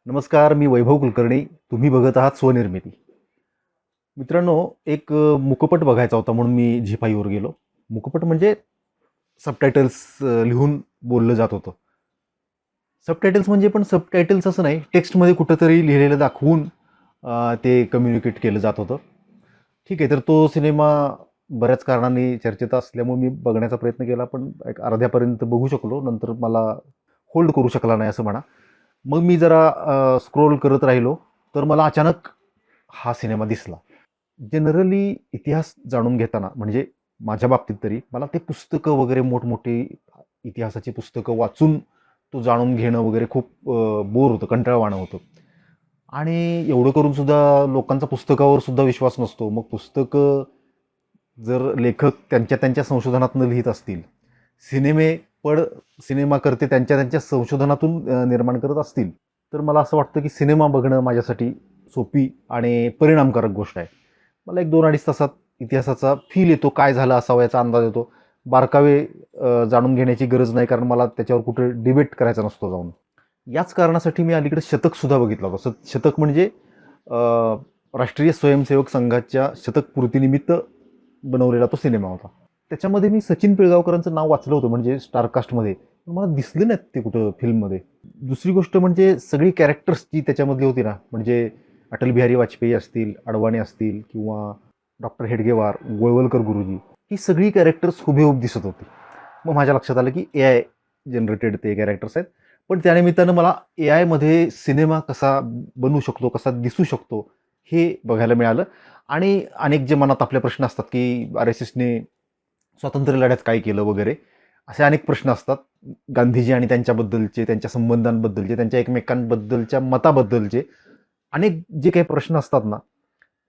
नमस्कार, मी वैभव कुलकर्णी. तुम्ही बघत आहात स्वनिर्मिती. मित्रांनो, एक मुकपट बघायचा होता म्हणून मी झी5वर गेलो. मुकपट म्हणजे सबटायटल्स लिहून बोललं जात होतं. सबटायटल्स म्हणजे पण सबटायटल्स असं नाही, टेक्स्टमध्ये कुठंतरी लिहिलेलं दाखवून ते कम्युनिकेट केलं जात होतं. ठीक आहे, तर तो सिनेमा बऱ्याच कारणांनी चर्चेत असल्यामुळे मी बघण्याचा प्रयत्न केला, पण एक अर्ध्यापर्यंत बघू शकलो. नंतर मला होल्ड करू शकला नाही असं म्हणा. मग मी जरा स्क्रोल करत राहिलो, तर मला अचानक हा सिनेमा दिसला. जनरली इतिहास जाणून घेताना म्हणजे माझ्या बाबतीत तरी मला ते पुस्तकं वगैरे मोठमोठी इतिहासाची पुस्तकं वाचून तो जाणून घेणं वगैरे खूप बोर होतं, कंटाळवाणं होतं. आणि एवढं करून सुद्धा लोकांचा पुस्तकावर सुद्धा विश्वास नसतो. मग पुस्तकं जर लेखक त्यांच्या त्यांच्या संशोधनातून लिहित असतील, सिनेमे पण सिनेमाकर्ते त्यांच्या त्यांच्या संशोधनातून निर्माण करत असतील, तर मला असं वाटतं की सिनेमा बघणं माझ्यासाठी सोपी आणि परिणामकारक गोष्ट आहे. मला एक 2-2.5 तासात इतिहासाचा फील येतो, काय झालं असावं याचा अंदाज येतो. बारकावे जाणून घेण्याची गरज नाही, कारण मला त्याच्यावर कुठे डिबेट करायचा नसतो जाऊन. याच कारणासाठी मी अलीकडे शतकसुद्धा बघितला होता. शतक म्हणजे राष्ट्रीय स्वयंसेवक संघाच्या शतकपूर्तीनिमित्त बनवलेला तो सिनेमा होता. त्याच्यामध्ये मी सचिन पिळगावकरांचं नाव वाचलं होतं म्हणजे स्टारकास्टमध्ये. पण मला दिसले नाहीत ते कुठं फिल्ममध्ये. दुसरी गोष्ट म्हणजे सगळी कॅरेक्टर्स जी त्याच्यामधली होती ना, म्हणजे अटल बिहारी वाजपेयी असतील, अडवाणी असतील किंवा डॉक्टर हेडगेवार, गोळवलकर गुरुजी, ही सगळी कॅरेक्टर्स हुबेहूब दिसत होती. मग माझ्या लक्षात आलं की AI जनरेटेड ते कॅरेक्टर्स आहेत. पण त्यानिमित्तानं मला AIमध्ये सिनेमा कसा बनवू शकतो, कसा दिसू शकतो, हे बघायला मिळालं. आणि अनेक जे मनात आपले प्रश्न असतात की RSSने स्वातंत्र्य लढ्यात काय केलं वगैरे, असे अनेक प्रश्न असतात. गांधीजी आणि त्यांच्याबद्दलचे, त्यांच्या संबंधांबद्दलचे, त्यांच्या एकमेकांबद्दलच्या मताबद्दलचे अनेक जे काही प्रश्न असतात ना,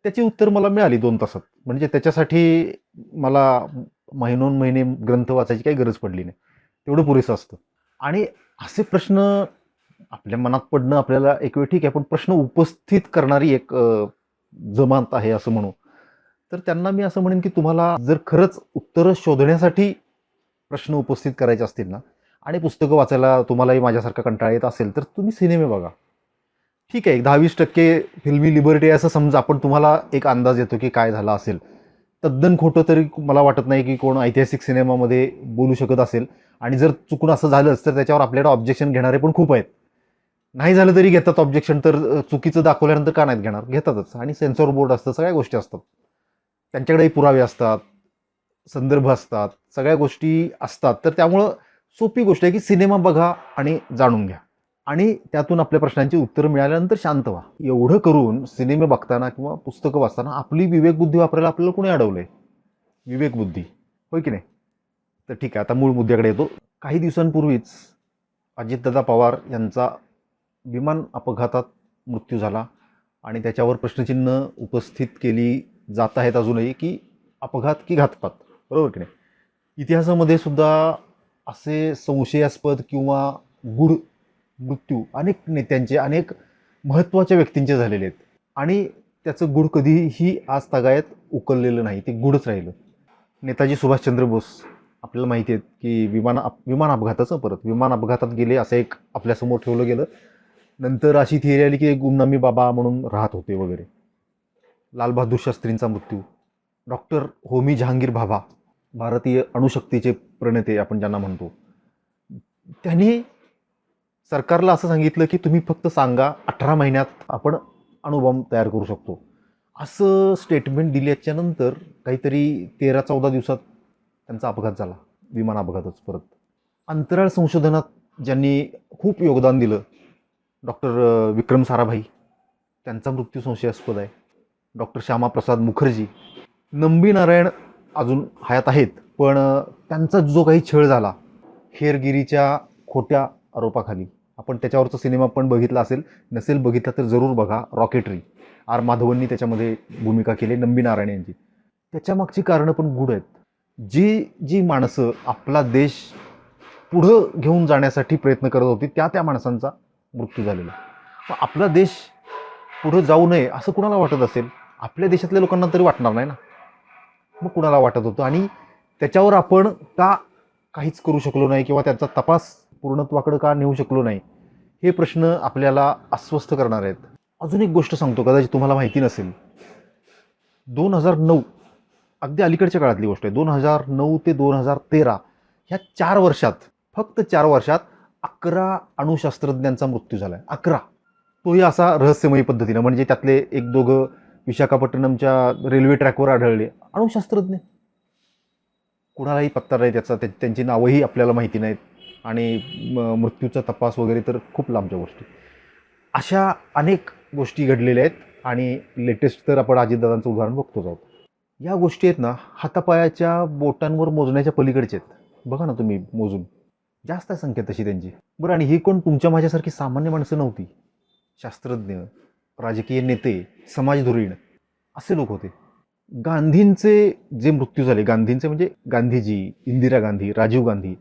त्याची उत्तर मला मिळाली 2 तासात. म्हणजे त्याच्यासाठी मला महिनोन-महिने ग्रंथ वाचायची काही गरज पडली नाही. तेवढं पुरेसं असतं. आणि असे प्रश्न आपल्या मनात पडणं आपल्याला एक वेळ ठीक आहे, पण प्रश्न उपस्थित करणारी एक जमात आहे असं म्हणू. तर त्यांना मी असं म्हणेन की तुम्हाला जर खरंच उत्तरं शोधण्यासाठी प्रश्न उपस्थित करायचे असतील ना आणि पुस्तकं वाचायला तुम्हालाही माझ्यासारखा कंटाळा येत असेल, तर तुम्ही सिनेमे बघा. ठीक आहे, 10-20% फिल्मी लिबर्टी असं समजा, पण तुम्हाला एक अंदाज येतो की काय झालं असेल. तद्दन खोटं तरी मला वाटत नाही की कोण ऐतिहासिक सिनेमामध्ये बोलू शकत असेल. आणि जर चुकून असं झालंच, तर त्याच्यावर आपल्याला ऑब्जेक्शन घेणारे पण खूप आहेत. नाही झालं तरी घेतात ऑब्जेक्शन, तर चुकीचं दाखवल्यानंतर का नाहीत घेणार? घेतातच. आणि सेन्सॉर बोर्ड असतं, सगळ्या गोष्टी असतात. त्यांच्याकडेही पुरावे असतात, संदर्भ असतात, सगळ्या गोष्टी असतात. तर त्यामुळं सोपी गोष्ट आहे की सिनेमा बघा आणि जाणून घ्या. आणि त्यातून आपल्या प्रश्नांची उत्तरं मिळाल्यानंतर शांत व्हा. एवढं करून सिनेमे बघताना किंवा पुस्तकं वाचताना आपली विवेकबुद्धी वापरायला आपल्याला कोणी अडवलंय? विवेकबुद्धी, होय की नाही? तर ठीक आहे, आता मूळ मुद्द्याकडे येतो. काही दिवसांपूर्वीच अजितदादा पवार यांचा विमान अपघातात मृत्यू झाला आणि त्याच्यावर प्रश्नचिन्ह उपस्थित केली जात आहेत अजूनही की अपघात की घातपात, बरोबर की नाही? इतिहासामध्ये सुद्धा असे संशयास्पद किंवा गूढ मृत्यू अनेक नेत्यांचे, अनेक महत्त्वाच्या व्यक्तींचे झालेले आहेत. आणि त्याचं गूढ कधीही आज तागायत उकललेलं नाही, ते गूढच राहिलं. नेताजी सुभाषचंद्र बोस, आपल्याला माहिती आहे की विमान अपघाताचं, परत विमान अपघातात गेले असं एक आपल्यासमोर ठेवलं गेलं. नंतर अशी थिअरी आली की गुमनामी बाबा म्हणून राहत होते वगैरे. लालबहादूर शास्त्रींचा मृत्यू, डॉक्टर होमी जहांगीर भाभा, भारतीय अणुशक्तीचे प्रणेते आपण ज्यांना म्हणतो, त्यांनी सरकारला असं सांगितलं की तुम्ही फक्त सांगा, 18 महिन्यात आपण अणुबॉम्ब तयार करू शकतो. असं स्टेटमेंट दिल्याच्या नंतर काहीतरी 13-14 दिवसात त्यांचा अपघात झाला, विमान अपघातच परत. अंतराळ संशोधनात ज्यांनी खूप योगदान दिलं, डॉक्टर विक्रम साराभाई, त्यांचा मृत्यू संशयास्पद आहे. डॉक्टर श्यामाप्रसाद मुखर्जी, नंबी नारायण अजून हयात आहेत, पण त्यांचा जो काही छळ झाला हेरगिरीच्या खोट्या आरोपाखाली, आपण त्याच्यावरचा सिनेमा पण बघितला असेल, नसेल बघितला तर जरूर बघा. रॉकेटरी, आर माधवननी त्याच्यामध्ये भूमिका केली, नंबी नारायण यांची. त्याच्यामागची कारणं पण गूढ आहेत. जी जी माणसं आपला देश पुढं घेऊन जाण्यासाठी प्रयत्न करत होती, त्या माणसांचा मृत्यू झालेला. मग आपला देश पुढं जाऊ नये असं कुणाला वाटत असेल? आपल्या देशातल्या लोकांना तरी वाटणार नाही ना. मग कुणाला वाटत होतं? आणि त्याच्यावर आपण का काहीच करू शकलो नाही किंवा त्याचा तपास पूर्णत्वाकडे का नेऊ शकलो नाही, हे प्रश्न आपल्याला अस्वस्थ करणार आहेत. अजून एक गोष्ट सांगतो, कदाचित तुम्हाला माहिती नसेल. 2009 अगदी अलीकडच्या काळातली गोष्ट आहे. 2009 ते 2013 ह्या 4 वर्षात, फक्त 4 वर्षात 11 अणुशास्त्रज्ञांचा मृत्यू झाला आहे. 11. तोही असा रहस्यमयी पद्धतीनं, म्हणजे त्यातले एक दोघं विशाखापट्टणमच्या रेल्वे ट्रॅकवर आढळले. अणुशास्त्रज्ञ, कुणालाही पत्ता नाही त्याचा, त्यांची नावंही आपल्याला माहिती नाहीत आणि मृत्यूचा तपास वगैरे तर खूप लांबच्या गोष्टी. अशा अनेक गोष्टी घडलेल्या आहेत आणि लेटेस्ट तर आपण अजितदादांचं उदाहरण बघतोच आहोत. या गोष्टी आहेत ना, हातापायाच्या बोटांवर मोजण्याच्या पलीकडचे आहेत. बघा ना तुम्ही मोजून, जास्त आहे संख्या तशी त्यांची. बरं, आणि ही कोण तुमच्या माझ्यासारखी सामान्य माणसं नव्हती. शास्त्रज्ञ, राजकीय नेते, समाजधुरीण असे लोक होते. गांधींचे जे मृत्यू झाले, गांधींचे म्हणजे गांधीजी, इंदिरा गांधी, राजीव गांधी,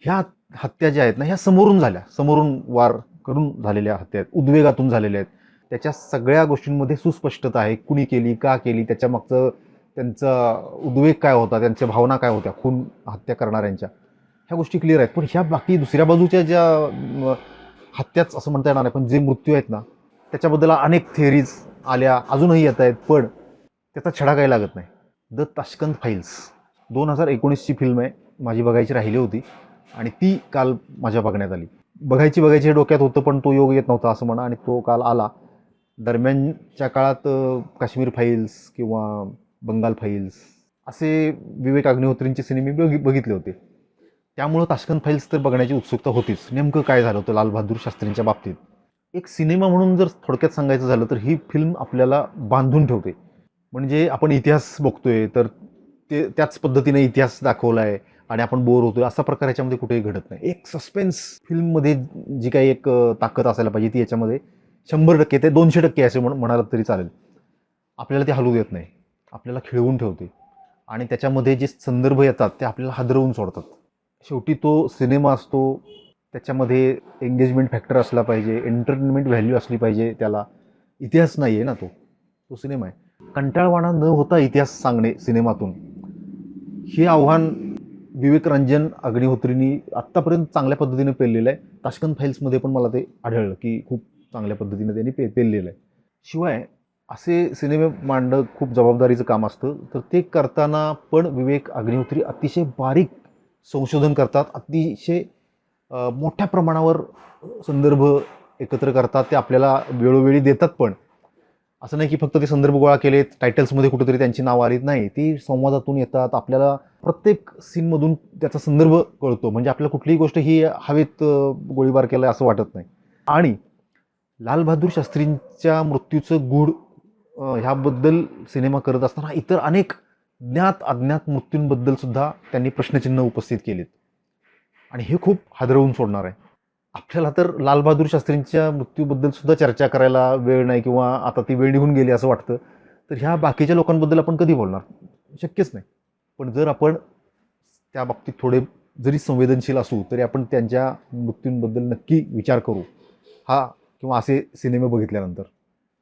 ह्या हत्या ज्या आहेत ना, ह्या समोरून झाल्या, समोरून वार करून झालेल्या हत्या आहेत, उद्वेगातून झालेल्या आहेत. त्याच्या सगळ्या गोष्टींमध्ये सुस्पष्टता आहे. कुणी केली, का केली, त्याच्या मागचं त्यांचा उद्वेग काय होता, त्यांच्या भावना काय होत्या, खून हत्या करणाऱ्यांच्या, ह्या गोष्टी क्लिअर आहेत. पण ह्या बाकी दुसऱ्या बाजूच्या ज्या हत्याच असं म्हणता येणार नाही, पण जे मृत्यू आहेत ना, त्याच्याबद्दल अनेक थिअरीज आल्या, अजूनही येत आहेत, पण त्याचा छडा काही लागत नाही. द ताशकंद फाईल्स 2019ची फिल्म आहे, माझी बघायची राहिली होती आणि ती काल माझ्या बघण्यात आली. बघायची डोक्यात होतं, पण तो योग येत नव्हता असं म्हणा, आणि तो काल आला. दरम्यानच्या काळात काश्मीर फाईल्स किंवा बंगाल फाईल्स असे विवेक अग्निहोत्रींचे सिनेमे बघितले होते. त्यामुळं ताशकंद फाईल्स तर बघण्याची उत्सुकता होतीच. नेमकं काय झालं होतं लाल बहादूर शास्त्रींच्या बाबतीत. एक सिनेमा म्हणून जर थोडक्यात सांगायचं झालं तर ही फिल्म आपल्याला बांधून ठेवते. म्हणजे आपण इतिहास बघतोय तर त्याच पद्धतीने इतिहास दाखवला आहे आणि आपण बोर होतोय, असा प्रकार याच्यामध्ये कुठेही घडत नाही. एक सस्पेन्स फिल्ममध्ये जी काही एक ताकद असायला पाहिजे ती याच्यामध्ये 100% ते 200% असे म्हणाल तरी चालेल. आपल्याला ते हलवू देत नाही, आपल्याला खिळवून ठेवते आणि त्याच्यामध्ये जे संदर्भ येतात ते आपल्याला हादरवून सोडतात. शेवटी तो सिनेमा असतो, त्याच्यामध्ये एंगेजमेंट फॅक्टर असला पाहिजे, एंटरटेनमेंट व्हॅल्यू असली पाहिजे. त्याला इतिहास नाही आहे ना, तो सिनेमा आहे. कंटाळवाणा न होता इतिहास सांगणे सिनेमातून, हे आव्हान विवेक रंजन अग्निहोत्रींनी आत्तापर्यंत चांगल्या पद्धतीने पेललेलं आहे. ताशकंद फाईल्समध्ये पण मला ते आढळलं की खूप चांगल्या पद्धतीने त्यांनी पेललेलं आहे. शिवाय असे सिनेमे मांडणं खूप जबाबदारीचं काम असतं, तर ते करताना पण विवेक अग्निहोत्री अतिशय बारीक संशोधन करतात, अतिशय मोठ्या प्रमाणावर संदर्भ एकत्र करतात. ते आपल्याला वेळोवेळी देतात, पण असं नाही की फक्त ते संदर्भ गोळा केलेत, टायटल्समध्ये कुठेतरी त्यांची नावं आलीत, नाही, ती संवादातून येतात. आपल्याला प्रत्येक सीनमधून त्याचा संदर्भ कळतो, म्हणजे आपल्याला कुठलीही गोष्ट ही हवेत गोळीबार केला असं वाटत नाही. आणि लाल बहादूर शास्त्रींच्या मृत्यूचं गूढ ह्याबद्दल सिनेमा करत असताना इतर अनेक ज्ञात अज्ञात मृत्यूंबद्दल सुद्धा त्यांनी प्रश्नचिन्ह उपस्थित केलेत आणि हे खूप हादरवून सोडणार आहे. आपल्याला तर लाल बहादूर शास्त्रींच्या मृत्यूबद्दल सुद्धा चर्चा करायला वेळ नाही किंवा आता ती वेळ निघून गेली असं वाटतं, तर ह्या बाकीच्या लोकांबद्दल आपण कधी बोलणार, शक्यच नाही. पण जर आपण त्या बाबतीत थोडे जरी संवेदनशील असू तरी आपण त्यांच्या मृत्यूंबद्दल नक्की विचार करू, हा किंवा असे सिनेमे बघितल्यानंतर.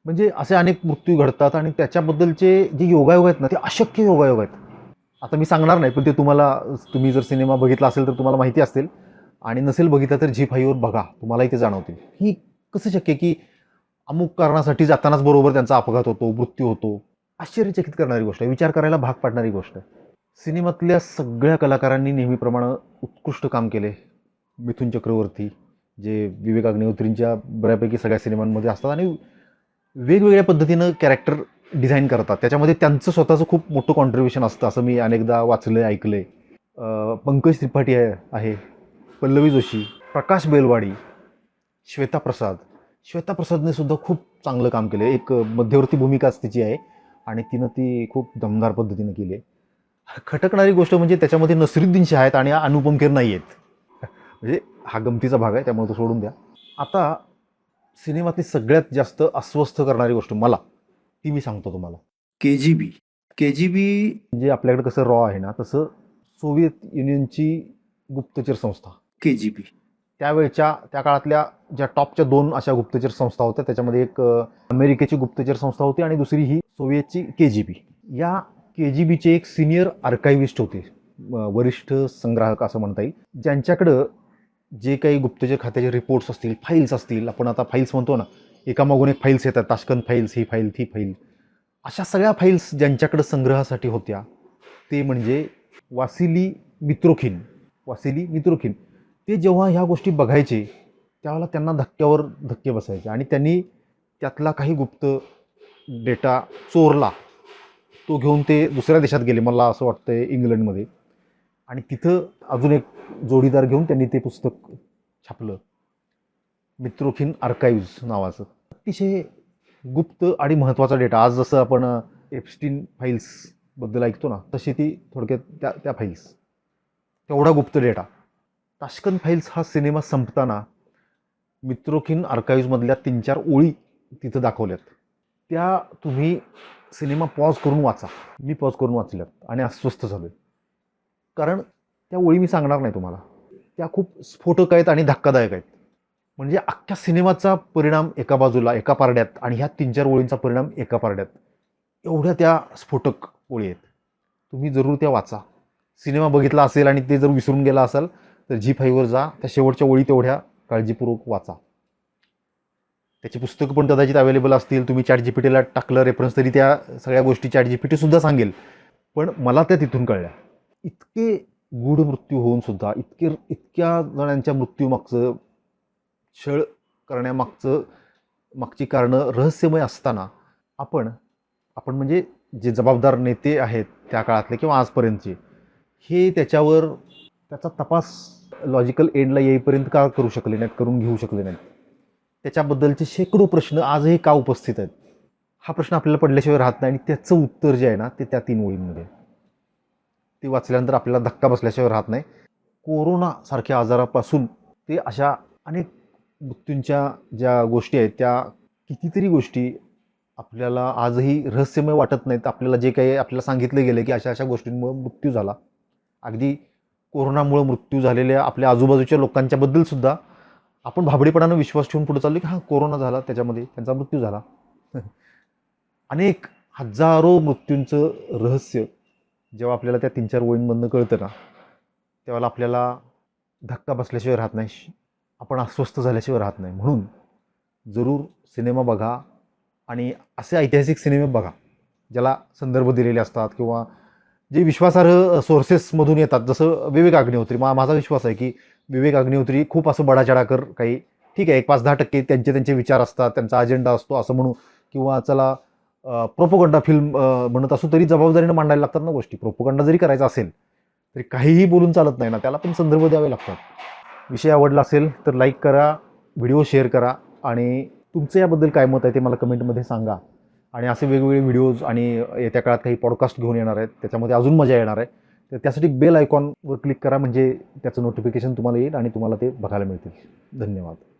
म्हणजे असे अनेक मृत्यू घडतात आणि त्याच्याबद्दलचे जे योगायोग आहेत ना, ते अशक्य योगायोग आहेत. आता मी सांगणार नाही, पण ते तुम्ही जर सिनेमा बघितला असेल तर तुम्हाला माहिती असतील, आणि नसेल बघितलं तर झी5वर बघा, तुम्हालाही ते जाणवतील. ही कसं शक्य की अमुक कारणासाठी जातानाच बरोबर त्यांचा अपघात होतो, मृत्यू होतो. आश्चर्यचकित करणारी गोष्ट आहे, विचार करायला भाग पाडणारी गोष्ट आहे. सिनेमातल्या सगळ्या कलाकारांनी नेहमीप्रमाणे उत्कृष्ट काम केले. मिथुन चक्रवर्ती, जे विवेक अग्निहोत्रींच्या बऱ्यापैकी सगळ्या सिनेमांमध्ये असतात आणि वेगवेगळ्या पद्धतीनं कॅरेक्टर डिझाईन करतात, त्याच्यामध्ये त्यांचं स्वतःचं खूप मोठं कॉन्ट्रीब्युशन असतं, असं मी अनेकदा वाचलं आहे, ऐकलं आहे. पंकज त्रिपाठी आहे, पल्लवी जोशी, प्रकाश बेलवाडी, श्वेता प्रसादने सुद्धा खूप चांगलं काम केलं. एक मध्यवर्ती भूमिकाच तिची आहे आणि तिनं ती खूप दमदार पद्धतीनं केली आहे. खटकणारी गोष्ट म्हणजे त्याच्यामध्ये नसरुद्दीन शाह आहेत आणि अनुपम खेर नाही आहेत. म्हणजे हा गमतीचा भाग आहे, त्यामुळे तो सोडून द्या. आता सिनेमातली सगळ्यात जास्त अस्वस्थ करणारी गोष्ट मला, ती मी सांगतो तुम्हाला. केजीबी म्हणजे आपल्याकडे कसं रॉ आहे ना, तसं सोव्हिएत युनियनची गुप्तचर संस्था केजीबी. त्या काळातल्या ज्या टॉपच्या 2 अशा गुप्तचर संस्था होत्या, त्याच्यामध्ये एक अमेरिकेची गुप्तचर संस्था होती आणि दुसरी ही सोव्हिएतची केजीबी. या केजीबीचे एक सिनियर आर्कायव्हिस्ट होते, वरिष्ठ संग्राहक असं म्हणता येईल, ज्यांच्याकडं जे काही गुप्तचर खात्याचे रिपोर्ट्स असतील, फाईल्स असतील, आपण आता फाईल्स म्हणतो ना, एकामागून एक फाईल्स येतात, ताश्कंद फाईल्स, ही फाईल, ती फाईल, अशा सगळ्या फाईल्स ज्यांच्याकडे संग्रहासाठी होत्या ते म्हणजे वासिली मित्रोखिन. वासिली मित्रोखिन ते जेव्हा ह्या गोष्टी बघायचे त्यावेळेला त्यांना धक्क्यावर धक्के बसायचे आणि त्यांनी त्यातला काही गुप्त डेटा चोरला. तो घेऊन ते दुसऱ्या देशात गेले, मला असं वाटतंय इंग्लंडमध्ये, आणि तिथं अजून एक जोडीदार घेऊन त्यांनी ते पुस्तक छापलं, मित्रोखिन आर्काइव्ज नावाचं. अतिशय गुप्त आणि महत्त्वाचा डेटा. आज जसं आपण एप्स्टीन फाईल्सबद्दल ऐकतो ना, तशी ती थोडक्यात त्या फाईल्स, तेवढा गुप्त डेटा. ताश्कंद फाईल्स हा सिनेमा संपताना मित्रोखिन आर्काइव्जमधल्या 3-4 ओळी तिथं दाखवल्यात. त्या तुम्ही सिनेमा पॉज करून वाचा. मी पॉज करून वाचल्यात आणि अस्वस्थ झालो. कारण त्या ओळी मी सांगणार नाही तुम्हाला, त्या खूप स्फोटक आहेत आणि धक्कादायक आहेत. म्हणजे अख्ख्या सिनेमाचा परिणाम एका बाजूला, एका पारड्यात, आणि ह्या 3-4 ओळींचा परिणाम एका पारड्यात, एवढ्या त्या स्फोटक ओळी आहेत. तुम्ही जरूर त्या वाचा. सिनेमा बघितला असेल आणि ते जर विसरून गेला असाल तर झी5वर जा, त्या शेवटच्या ओळी तेवढ्या काळजीपूर्वक वाचा. त्याची पुस्तकं पण कदाचित अवेलेबल असतील. तुम्ही ChatGPTला टाकलं रेफरन्स तरी त्या सगळ्या गोष्टी ChatGPTसुद्धा सांगेल. पण मला त्या तिथून कळल्या. इतके गूढ मृत्यू होऊन सुद्धा, इतक्या जणांच्या मृत्यूमागचं, छळ मागची कारणं रहस्यमय असताना आपण म्हणजे जे जबाबदार नेते आहेत त्या काळातले किंवा आजपर्यंतचे, हे त्याचा तपास लॉजिकल एंडला येईपर्यंत का करू शकले नाहीत, करून घेऊ शकले नाहीत. त्याच्याबद्दलचे शेकडो प्रश्न आजही का उपस्थित आहेत, हा प्रश्न आपल्याला पडल्याशिवाय राहत नाही. आणि त्याचं उत्तर जे आहे ना, ते त्या 3 ओळींमध्ये. ते वाचल्यानंतर आपल्याला धक्का बसल्याशिवाय राहत नाही. कोरोनासारख्या आजारापासून ते अशा अनेक मृत्यूंच्या ज्या गोष्टी आहेत, त्या कितीतरी गोष्टी आपल्याला आजही रहस्यमय वाटत नाहीत. आपल्याला जे काही आपल्याला सांगितलं गेलं की अशा अशा गोष्टींमुळे मृत्यू झाला. अगदी कोरोनामुळे मृत्यू झालेल्या आपल्या आजूबाजूच्या लोकांच्याबद्दलसुद्धा आपण भाबडेपणानं विश्वास ठेवून पुढे चाललो की हां, कोरोना झाला, त्याच्यामध्ये त्यांचा मृत्यू झाला. अनेक हजारो मृत्यूंचं रहस्य जेव्हा आपल्याला त्या 3-4 ओळींमधनं कळतं ना, तेव्हा आपल्याला धक्का बसल्याशिवाय राहत नाही, आपण अस्वस्थ झाल्याशिवाय राहत नाही. म्हणून जरूर सिनेमा बघा आणि असे ऐतिहासिक सिनेमे बघा ज्याला संदर्भ दिलेले असतात किंवा जे विश्वासार्ह सोर्सेसमधून येतात. जसं विवेक अग्निहोत्री. माझा विश्वास आहे की विवेक अग्निहोत्री खूप असं बडाचढाकर काही, ठीक आहे, 5-10% त्यांचे विचार असतात, त्यांचा अजेंडा असतो असं म्हणू, किंवा चला प्रोपोगंडा फिल्म म्हणत असू तरी जबाबदारीनं मांडायला लागतात ना गोष्टी. प्रोपोगंडा जरी करायचा असेल तरी काहीही बोलून चालत नाही ना, त्याला पण संदर्भ द्यावे लागतात. विषय आवडला असेल तर लाईक करा, व्हिडिओ शेअर करा, आणि तुमचं याबद्दल काय मत आहे ते मला कमेंटमध्ये सांगा. आणि असे वेगवेगळे व्हिडिओज आणि येत्या काळात काही पॉडकास्ट घेऊन येणार आहेत, त्याच्यामध्ये अजून मजा येणार आहे. तर त्यासाठी बेल आयकॉनवर क्लिक करा, म्हणजे त्याचं नोटिफिकेशन तुम्हाला येईल आणि तुम्हाला ते बघायला मिळतील. धन्यवाद.